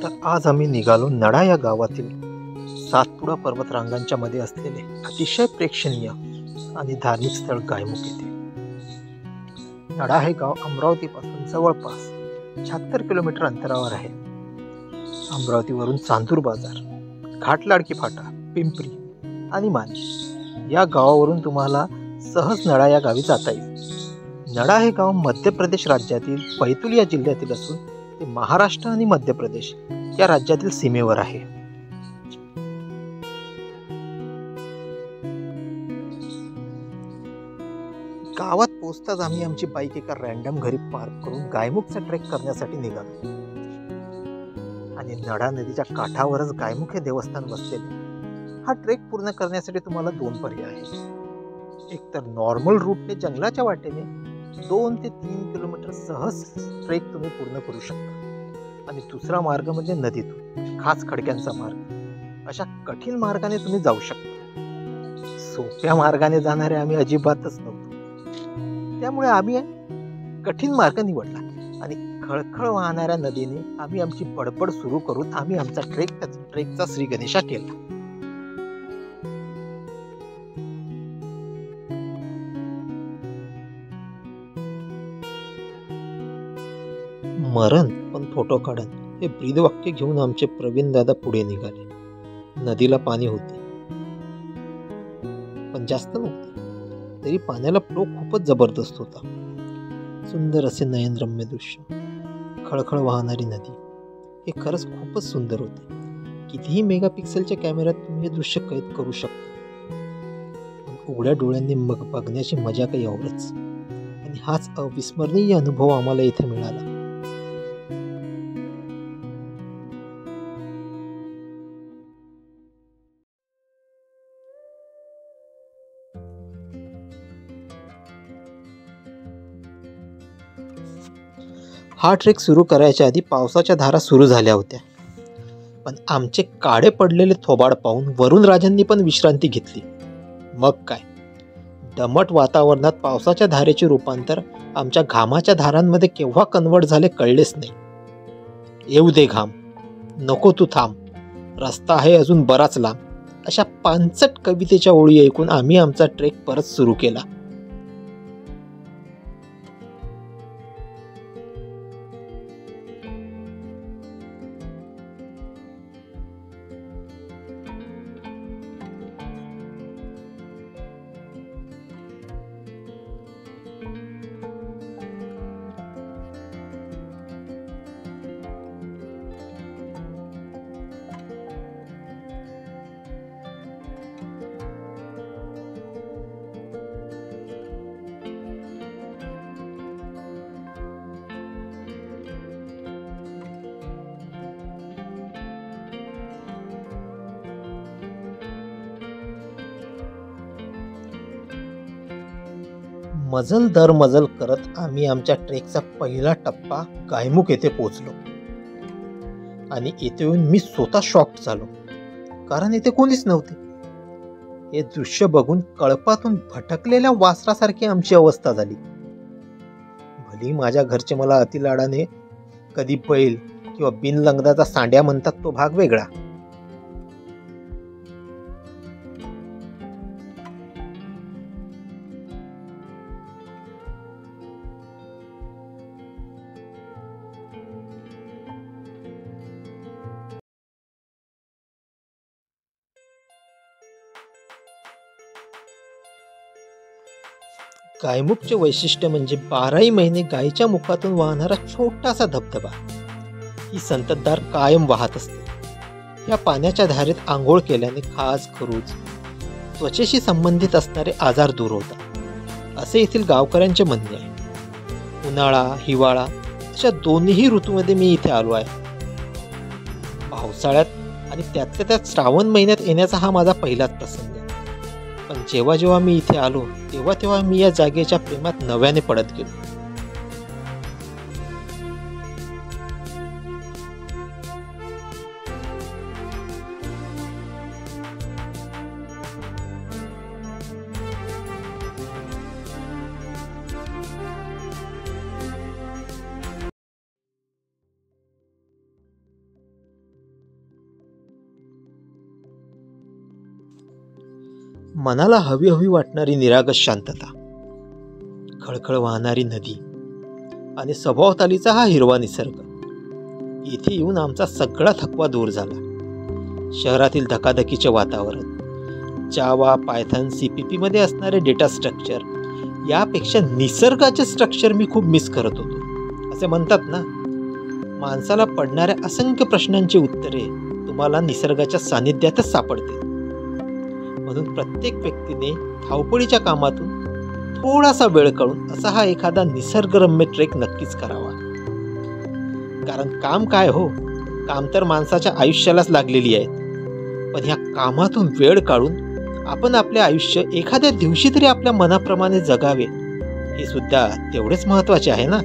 तर आज आम्ही निघालो नडा या गावातील सातपुडा पर्वतरांगांच्या मध्ये असलेले अतिशय प्रेक्षणीय आणि धार्मिक स्थळ गायमुख येथे. नडा हे गाव अमरावतीपासून जवळपास 76 किलोमीटर अंतरावर आहे. अमरावतीवरून चांदूर बाजार, घाटलाडकी फाटा, पिंपरी आणि माने या गावावरून तुम्हाला सहज नडा या गावी जाता येईल. नडा हे गाव मध्य प्रदेश राज्यातील बैतूल या जिल्ह्यातील असून ते महाराष्ट्र आणि मध्य प्रदेश या राज्यातील सीमेवर आहे. गावात पोहोचताच आम्ही आमची बाईक एका रॅन्डम घरी पार्क करून गायमुखचा ट्रेक करण्यासाठी निघालो. आणि नडा नदीच्या काठावरच गायमुख हे देवस्थान बसलेले. हा ट्रेक पूर्ण करण्यासाठी तुम्हाला 2 पर्याय आहेत. एक तर नॉर्मल रूटने जंगलाच्या वाटेने 2 ते 3 किलोमीटर सहज ट्रेक तुम्ही पूर्ण करू शकता आणि दुसरा मार्ग म्हणजे नदीतून खास खडक्यांचा मार्ग. अशा कठीण मार्गाने तुम्ही जाऊ शकता. सोप्या मार्गाने जाणारे आम्ही अजिबातच नव्हतो. त्यामुळे आम्ही कठीण मार्ग निवडला आणि खळखळ वाहणाऱ्या नदीने आम्ही आमची पडपड सुरू करून आम्ही आमचा ट्रेकचा श्री गणेशा केला. मरण पण फोटो काढन हे ब्रीदवाक्य घेऊन आमचे प्रवीण दादा पुढे निघाले. नदीला पाणी होते पण जास्त नव्हते. तरी पाण्याला फ्लो खूपच जबरदस्त होता. सुंदर असे नयनरम्य दृश्य, खळखळ वाहणारी नदी, हे खरंच खूपच सुंदर होते. कितीही मेगापिक्सेलच्या कॅमेऱ्यात तुम्ही हे दृश्य कैद करू शकता. पण उघड्या डोळ्यांनी मग बघण्याची मजा काही औरच. आणि हाच अविस्मरणीय अनुभव आम्हाला इथे मिळाला. हा ट्रेक सुरू करायच्या आधी पावसाच्या धारा सुरू झाल्या होत्या. पण आमचे काळे पडलेले थोबाड पाहून वरुण राजांनी पण विश्रांती घेतली. मग काय, दमट वातावरणात पावसाच्या धारेचे रूपांतर आमच्या घामाच्या धारांमध्ये केव्हा कन्वर्ट झाले कळलेच नाही. येऊ दे घाम, नको तू थांब, रस्ता आहे अजून बराच लांब, अशा पानसट कवितेच्या ओळी ऐकून आम्ही आमचा ट्रेक परत सुरू केला. मजल दर मजल करत आम्ही आमच्या ट्रेकचा पहिला टप्पा गायमुख येथे पोहोचलो. आणि येथे येऊन मी स्वतः शॉक्ड झालो, कारण येथे कोणीच नव्हते. हे दृश्य बघून कळपातून भटकलेल्या वासरासारखी आमची अवस्था झाली. भली माझ्या घरचे मला अतिलाडाने कधी बैल किंवा बिनलंगदाचा सांड्या म्हणतात तो भाग वेगळा. गायमुखचे वैशिष्ट्य म्हणजे 12ही महिने गायीच्या मुखातून वाहणारा छोटासा धबधबा. ही संततधार कायम वाहत असते. या पाण्याच्या धारेत आंघोळ केल्याने खाज, खरूज, त्वचेशी संबंधित असणारे आजार दूर होतात, असे येथील गावकऱ्यांचे म्हणणे आहे. उन्हाळा, हिवाळा अशा दोन्ही ऋतूमध्ये मी इथे आलो आहे. पावसाळ्यात आणि त्यातल्या त्यात श्रावण महिन्यात येण्याचा हा माझा पहिलाच प्रसंग. पण जेव्हा जेव्हा मी इथे आलो तेव्हा तेव्हा मी या जागेच्या प्रेमात नव्याने पडत गेलो. मनाला हवी हवी वाटणारी निरागस शांतता, खळखळ वाहणारी नदी आणि सभोवतालीचा हा हिरवा निसर्ग. इथे येऊन आमचा सगळा थकवा दूर झाला. शहरातील धकाधकीचे वातावरण, जावा, पायथन, CPP मध्ये असणारे डेटा स्ट्रक्चर यापेक्षा निसर्गाचे स्ट्रक्चर मी खूप मिस करत होतो. असे म्हणतात ना, माणसाला पडणाऱ्या असंख्य प्रश्नांची उत्तरे तुम्हाला निसर्गाच्या सानिध्यातच सापडते. म्हणून प्रत्येक व्यक्तीने धावपळीच्या कामातून थोडासा वेळ काढून असा हा एखादा निसर्गरम्य ट्रेक नक्कीच करावा. कारण काम काय हो, काम तर माणसाच्या आयुष्यालाच लागलेली आहेत. पण ह्या कामातून वेळ काढून आपण आपले आयुष्य एखाद्या दिवशी तरी आपल्या मनाप्रमाणे जगावे, हे सुद्धा तेवढेच महत्त्वाचे आहे ना.